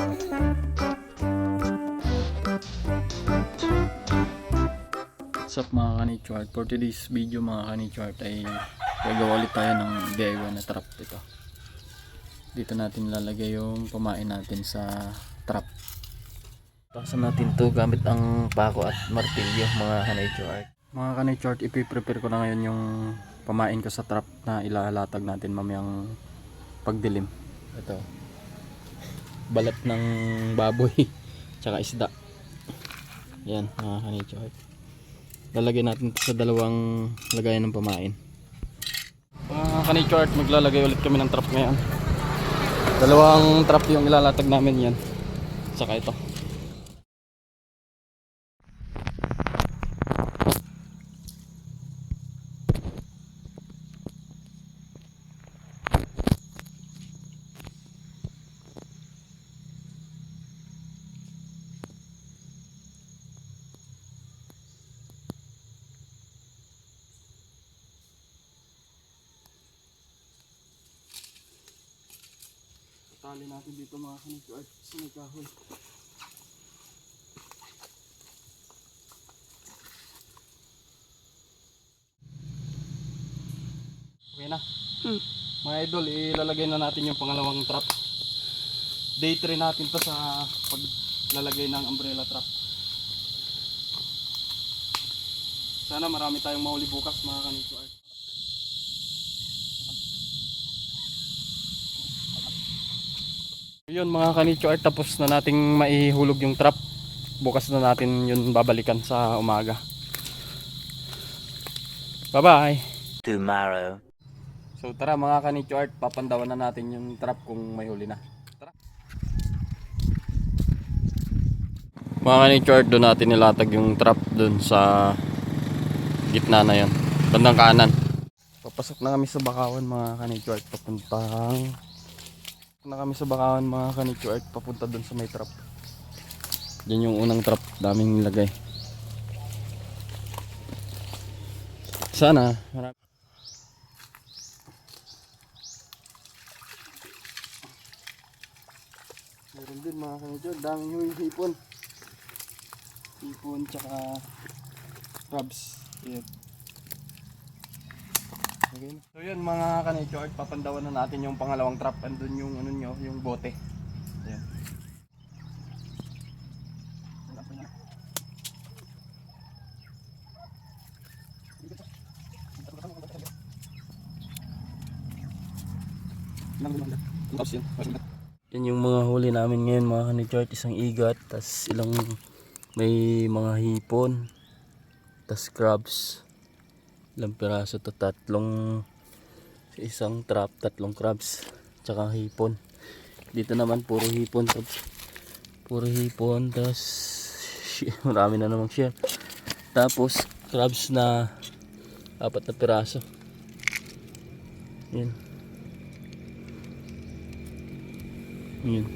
What's up mga kanichart? For today's video mga kanichart ay gagawa ulit tayo ng DIY na trap. Dito natin lalagay yung pamain natin sa trap. Tasan natin to gamit ang pako at martilyo mga kanichart. Mga kanichart, ipiprepare ko na ngayon yung pamain ko sa trap na ilalatag natin mamayang pagdilim. Ito, balat ng baboy tsaka isda. Yan mga kanichart, lalagyan natin sa dalawang lagayan ng pamain. Mga kanichart, maglalagay ulit kami ng trap ngayon. Dalawang trap yung ilalatag namin, yan saka ito. Tali natin dito mga kanichart sa may kahoy. Okay na. Mga idol, ilalagay na natin yung pangalawang trap. Day 3 natin to sa paglalagay ng umbrella trap. Sana marami tayong mahuli bukas mga kanichart. Yun mga kanichart, tapos na nating maihulog yung trap. Bukas na natin yun babalikan sa umaga. Bye bye Tomorrow. So tara mga kanichart, papandawan na natin yung trap kung may huli na. Tara. Mga kanichart, doon natin nilatag yung trap doon sa gitna na yun, bandang kanan. Papasok na kami sa bakawan mga kanichart, mga kanichart, papunta doon sa may trap. Diyan yung unang trap daming nilagay. Sana marami. Meron din mga kanichart, daming hipon. Hipon tsaka crabs. Yan. Okay. So yun mga kanichart, papandawan na natin yung pangalawang trap. Andun yung ano nyo, yung bote. Yan. Yan yung mga huli namin ngayon mga kanichart, isang igat, tas ilang may mga hipon, tas crabs. Ilang piraso to, tatlong sa isang trap, tatlong crabs tsaka hipon. Dito naman puro hipon, tas marami na namang shell. Tapos crabs na 4 na piraso. Yan. Yun.